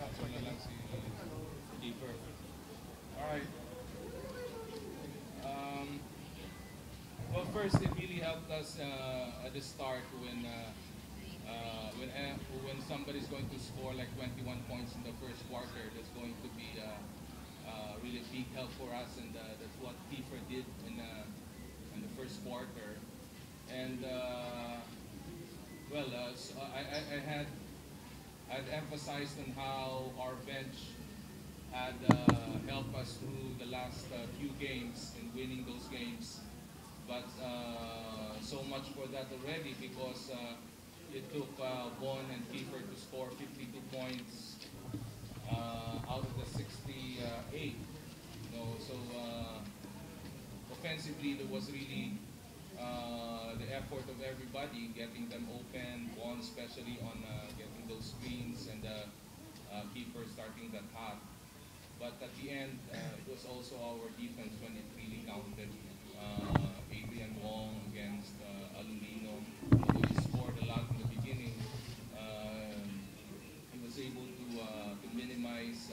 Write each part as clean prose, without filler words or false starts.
Ito na lang si Keeper. Alright. Um, well, first, it really helped us at the start when somebody's going to score like 21 points in the first quarter. That's going to be really big help for us, and that's what Kiefer did in the first quarter. And so I had I'd emphasized on how our bench had helped us through the last few games in winning those games. But so much for that already because it took Bon and Kiefer to score 52 points out of the 68. So offensively, there was really the effort of everybody getting them open, Bon especially on getting those screens and Kiefer starting that hot. But at the end, it was also our defense when it really counted. Adrian Wong against Alulino, although he scored a lot in the beginning, he was able to minimize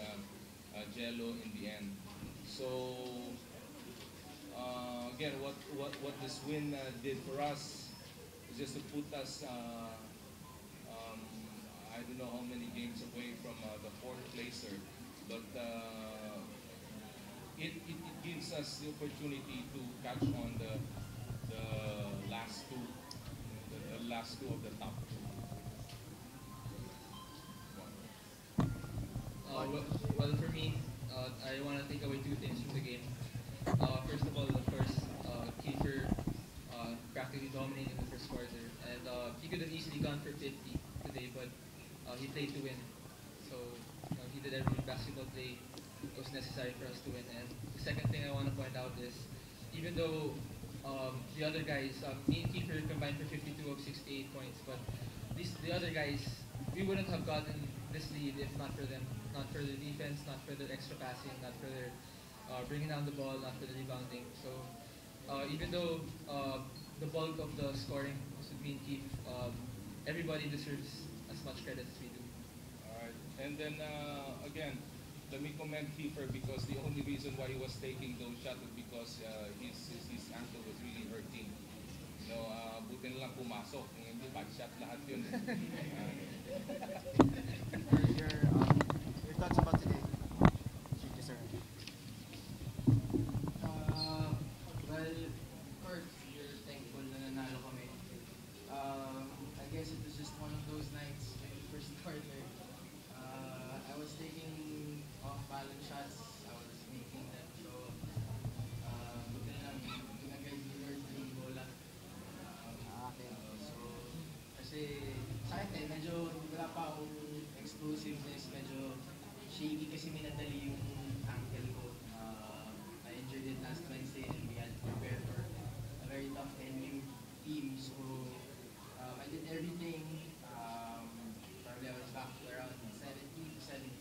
Jello in the end. So again, what this win did for us is just to put us, I don't know how many games away from the fourth placer, but it gives us the opportunity to catch on the last two, the last two of the top two. Well, for me, I want to take away two things from the game. First of all, Kiefer practically dominated the first quarter, and he could have easily gone for 50 today, but he played to win. So he did every basketball play was necessary for us to win. And the second thing I want to point out is, even though the other guys, me and Kiefer combined for 52 of 68 points, but the other guys, we wouldn't have gotten this lead if not for them, not for the defense, not for their extra passing, not for their bringing down the ball, not for the rebounding. So even though the bulk of the scoring was with me and Keith, everybody deserves as much credit as we do. All right, and then again, let me commend Kiefer because the only reason why he was taking those shots was because his ankle was really hurting. Buti na lang pumasok. Hindi, bad shot lahat yun. Your thoughts about today, Chief, sir? Well, of course, you're thankful na nanalo kami. I guess it was just one of those nights in the first quarter. I was taking off-balance shots. I was making them. So, buti na lang, ginagay ni Lord yung bola. So, kasi sa akin, medyo wala pa akong explosiveness. Medyo shaky kasi minadali yung ankle ko. I injured it last Wednesday and we had to prepare for a very tough NU team. So I did everything. Probably I was back to around 70 to 75%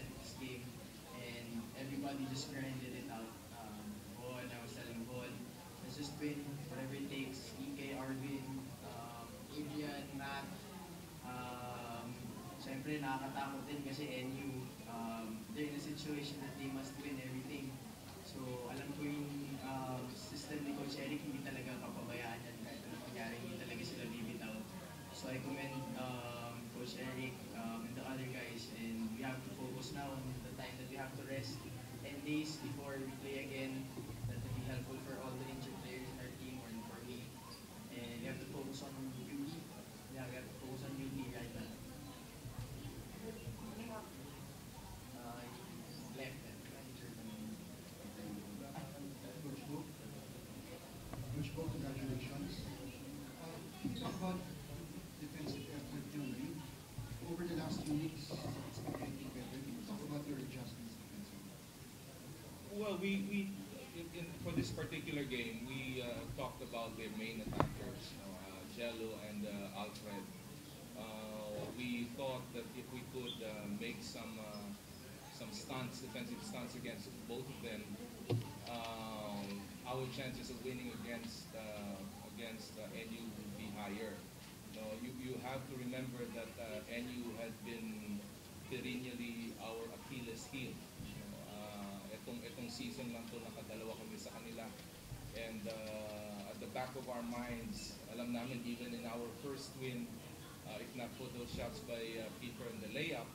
of this game and everybody just grinded it out. Bon, I was telling Bon, let's just win whatever it takes. EK, Arvin, Adrian, Matt. Siyempre nakakatakot din kasi NU, they're in a situation that they must win everything. So alam ko yung system ni Coach Eric, hindi talaga papabayaan yan kahit anong mangyari, hindi talaga sila bibitaw. So I commend Coach Eric and the other guys, and we have to focus now on the time that we have to rest 10 days before we play again. That will be helpful for all the injured players in our team or for me. And we have to focus on UT. Yeah, we have to focus on UT right now. Left and injured. Coach Bo, congratulations. You talk about defensive effort tonight. Over the last 2 weeks, it's been getting better. Can you talk about your adjustments defensively? Well, for this particular game, we talked about their main attackers, Jello and Alfred. We thought that if we could make some stunts, defensive stunts against both of them, our chances of winning against NU would be higher. You have to remember that NU had been perennially skill. Itong season lang to nakadalawa kami sa kanila. And at the back of our minds, alam namin even in our first win, if not for those shots by Kiefer and the layup,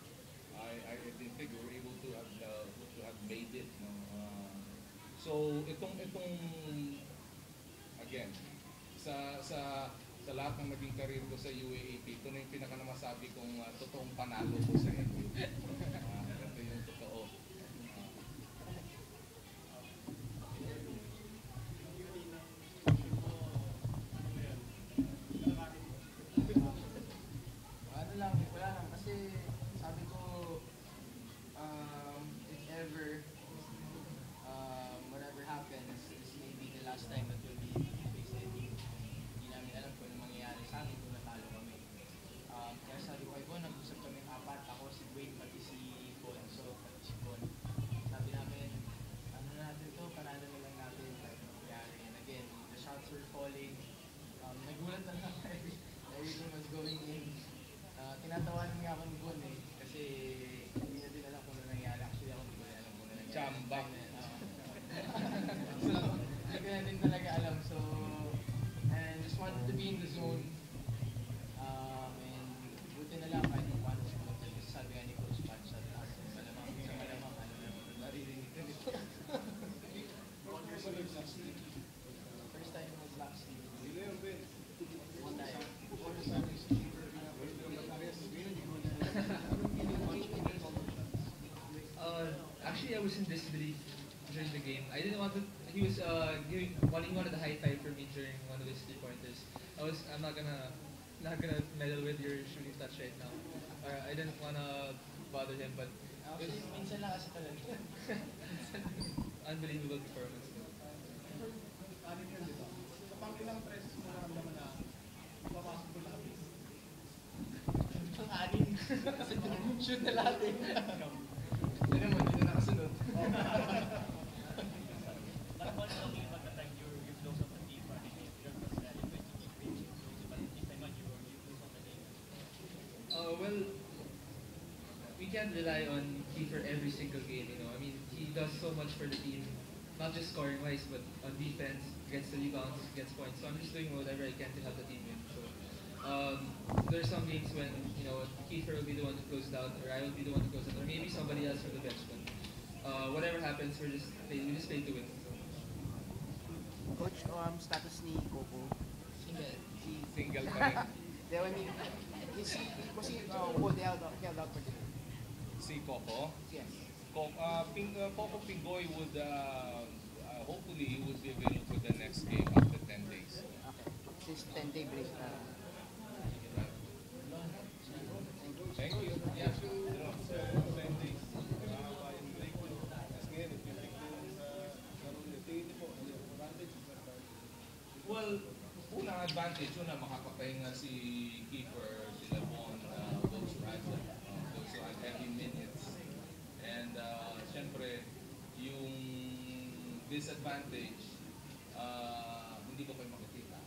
I didn't think we were able to have made it. No? So itong again sa lahat ng naging career ko sa UAAP, ito na yung pinaka namasabi kong totoong panalo ko sa NU. Ito yung totoo. Ano lang, wala lang. Kasi sabi ko, if ever, whatever happens, this may be the last time that we'll be facing. Hindi namin alam kung ano mangyayari sa amin kung natalo kami. Kaya sabi ko, Bon, nag-usap kami apat. Ako, si Wade, pati si Bonzo, pati si Bon. Sabi namin, ano na natin to, panalo na lang natin kahit ano mangyayari. And again, the shots were falling. Nagulat na lang everything was going in. Tinatawanan nga ako ni Bon eh. Kasi hindi na din alam kung ano nangyari. Actually ako hindi ko rin alam kung ano nangyari. Chamba. So, hindi ko na din talaga alam. So, and just wanted to be in the zone. And buti na lang kahit kung paano siya mag-tell. Kasi sabi nga ni Coach Pat sa taas. Malamang, sa malamang, ano na, naririnig ko nito. First time was last season. One time. Actually, I was in disbelief during the game. I didn't want to. He was he wanted a high five for me during one of his 3-pointers. I'm not gonna meddle with your shooting touch right now. I didn't wanna bother him, but it Actually, was minsan lang kasi talaga. unbelievable performance. Ang anin. Kasi shoot na lahat eh. Hindi naman, hindi na nakasunod. Well, we can't rely on Kiefer every single game, you know. I mean, he does so much for the team, not just scoring wise, but on defense, gets the rebounds, gets points. So I'm just doing whatever I can to help the team win. So there's some games when, you know, Kiefer will be the one who closes out, or I will be the one who closes out, or maybe somebody else from the bench. But whatever happens, we just play to win. So. Coach, status ni Coco. Single. Single pa rin. Then, I mean, was he held out for the game? Si Coco. Yes. Coco Pingoy would hopefully he would be available for the next game after 10 days. Okay. Since 10-day break. Thank you. Well, unang advantage, makakapahinga si Kiefer, sila Bon, those who had heavy minutes. And syempre, yung disadvantage, hindi ko kayo makikita.